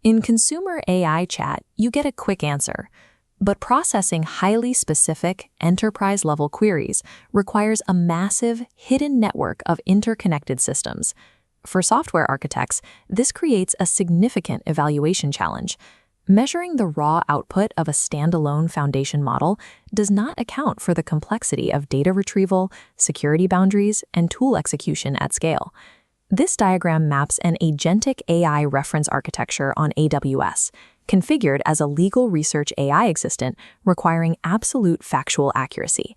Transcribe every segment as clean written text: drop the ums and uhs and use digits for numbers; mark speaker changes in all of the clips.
Speaker 1: In consumer AI chat, you get a quick answer, but processing highly specific, enterprise-level queries requires a massive, hidden network of interconnected systems. For software architects, this creates a significant evaluation challenge. Measuring the raw output of a standalone foundation model does not account for the complexity of data retrieval, security boundaries, and tool execution at scale. This diagram maps an Agentic AI reference architecture on AWS, configured as a legal research AI assistant requiring absolute factual accuracy.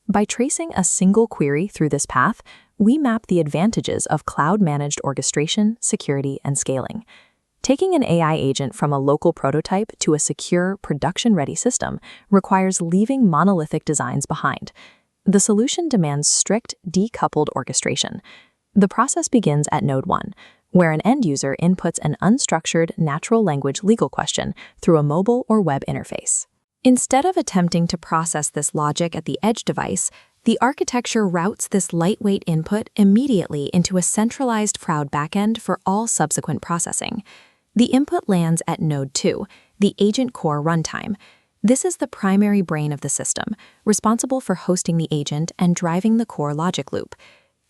Speaker 1: By tracing a single query through this path, we map the advantages of cloud-managed orchestration, security, and scaling. Taking an AI agent from a local prototype to a secure, production-ready system requires leaving monolithic designs behind. The solution demands strict, decoupled orchestration. The process begins at Node 1, where an end user inputs an unstructured, natural language legal question through a mobile or web interface. Instead of attempting to process this logic at the edge device, the architecture routes this lightweight input immediately into a centralized crowd backend for all subsequent processing. The input lands at Node 2, the agent core runtime. This is the primary brain of the system, responsible for hosting the agent and driving the core logic loop.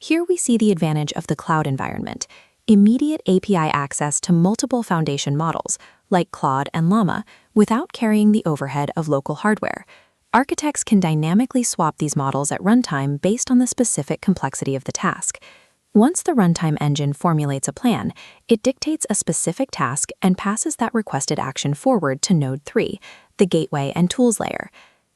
Speaker 1: Here we see the advantage of the cloud environment: immediate API access to multiple foundation models, like Claude and Llama, without carrying the overhead of local hardware. Architects can dynamically swap these models at runtime based on the specific complexity of the task. Once the runtime engine formulates a plan, it dictates a specific task and passes that requested action forward to Node 3, the gateway and tools layer.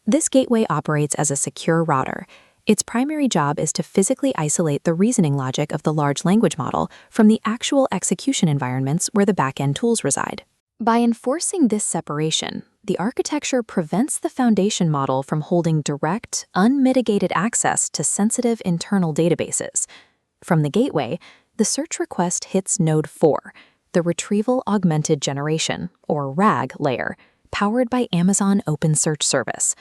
Speaker 1: This gateway operates as a secure router. Its primary job is to physically isolate the reasoning logic of the large language model from the actual execution environments where the backend tools reside. By enforcing this separation, the architecture prevents the foundation model from holding direct, unmitigated access to sensitive internal databases. From the gateway, the search request hits Node 4, the Retrieval Augmented Generation, or RAG layer, powered by Amazon OpenSearch Service.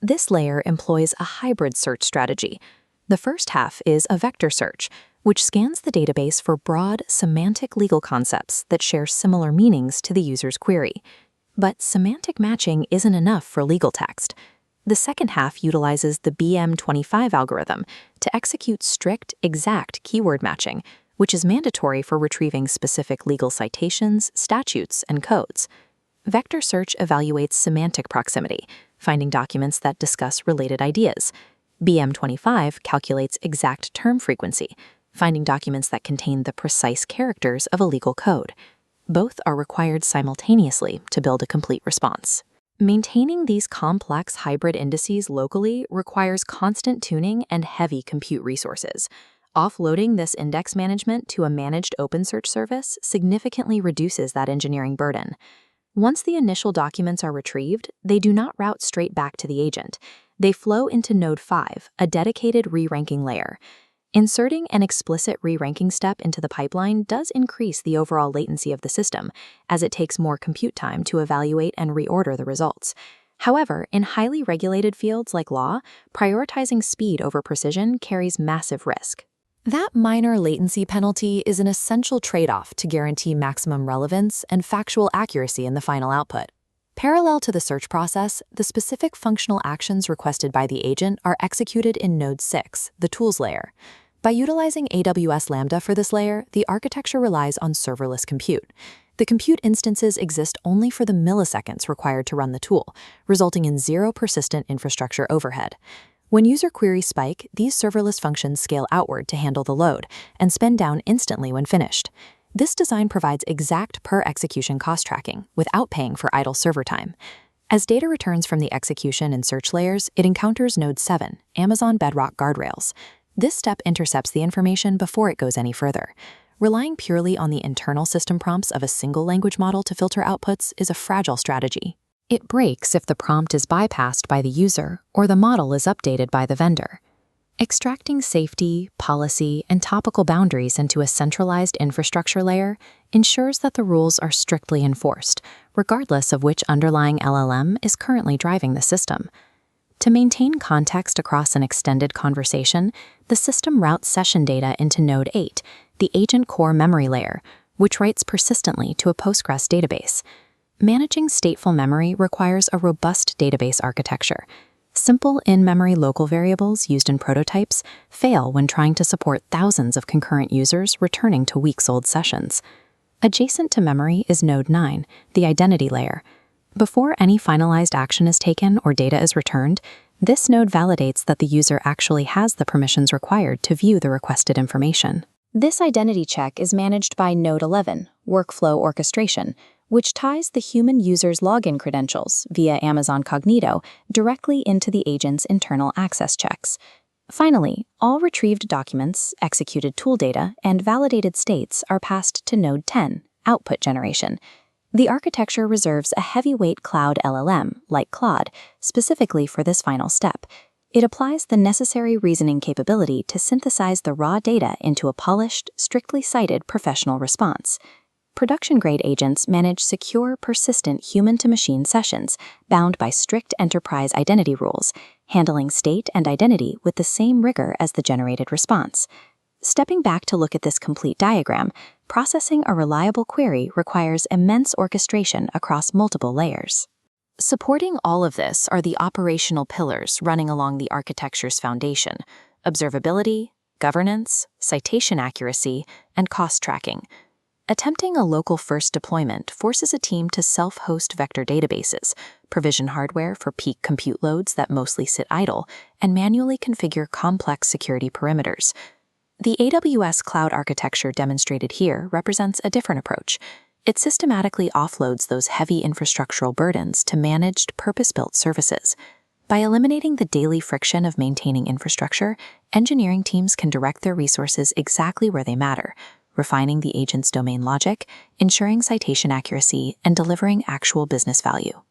Speaker 1: This layer employs a hybrid search strategy. The first half is a vector search, which scans the database for broad, semantic legal concepts that share similar meanings to the user's query. But semantic matching isn't enough for legal text. The second half utilizes the BM25 algorithm to execute strict, exact keyword matching, which is mandatory for retrieving specific legal citations, statutes, and codes. Vector search evaluates semantic proximity, finding documents that discuss related ideas. BM25 calculates exact term frequency, finding documents that contain the precise characters of a legal code. Both are required simultaneously to build a complete response. Maintaining these complex hybrid indices locally requires constant tuning and heavy compute resources. Offloading this index management to a managed OpenSearch service significantly reduces that engineering burden. Once the initial documents are retrieved, they do not route straight back to the agent. They flow into Node 5, a dedicated re-ranking layer. Inserting an explicit re-ranking step into the pipeline does increase the overall latency of the system, as it takes more compute time to evaluate and reorder the results. However, in highly regulated fields like law, prioritizing speed over precision carries massive risk. That minor latency penalty is an essential trade-off to guarantee maximum relevance and factual accuracy in the final output. Parallel to the search process, the specific functional actions requested by the agent are executed in Node 6, the tools layer. By utilizing AWS Lambda for this layer, the architecture relies on serverless compute. The compute instances exist only for the milliseconds required to run the tool, resulting in zero persistent infrastructure overhead. When user queries spike, these serverless functions scale outward to handle the load and spin down instantly when finished. This design provides exact per-execution cost tracking without paying for idle server time. As data returns from the execution and search layers, it encounters Node 7, Amazon Bedrock Guardrails. This step intercepts the information before it goes any further. Relying purely on the internal system prompts of a single language model to filter outputs is a fragile strategy. It breaks if the prompt is bypassed by the user or the model is updated by the vendor. Extracting safety, policy, and topical boundaries into a centralized infrastructure layer ensures that the rules are strictly enforced, regardless of which underlying LLM is currently driving the system. To maintain context across an extended conversation, the system routes session data into Node 8, the agent core memory layer, which writes persistently to a Postgres database. Managing stateful memory requires a robust database architecture. Simple in-memory local variables used in prototypes fail when trying to support thousands of concurrent users returning to weeks-old sessions. Adjacent to memory is Node 9, the identity layer. Before any finalized action is taken or data is returned, this node validates that the user actually has the permissions required to view the requested information. This identity check is managed by Node 11, Workflow Orchestration, which ties the human user's login credentials via Amazon Cognito directly into the agent's internal access checks. Finally, all retrieved documents, executed tool data, and validated states are passed to Node 10, Output Generation. The architecture reserves a heavyweight cloud LLM, like Claude, specifically for this final step. It applies the necessary reasoning capability to synthesize the raw data into a polished, strictly cited professional response. Production-grade agents manage secure, persistent human-to-machine sessions bound by strict enterprise identity rules, handling state and identity with the same rigor as the generated response. Stepping back to look at this complete diagram, processing a reliable query requires immense orchestration across multiple layers. Supporting all of this are the operational pillars running along the architecture's foundation: observability, governance, citation accuracy, and cost tracking. Attempting a local-first deployment forces a team to self-host vector databases, provision hardware for peak compute loads that mostly sit idle, and manually configure complex security perimeters. The AWS cloud architecture demonstrated here represents a different approach. It systematically offloads those heavy infrastructural burdens to managed, purpose-built services. By eliminating the daily friction of maintaining infrastructure, engineering teams can direct their resources exactly where they matter, refining the agent's domain logic, ensuring citation accuracy, and delivering actual business value.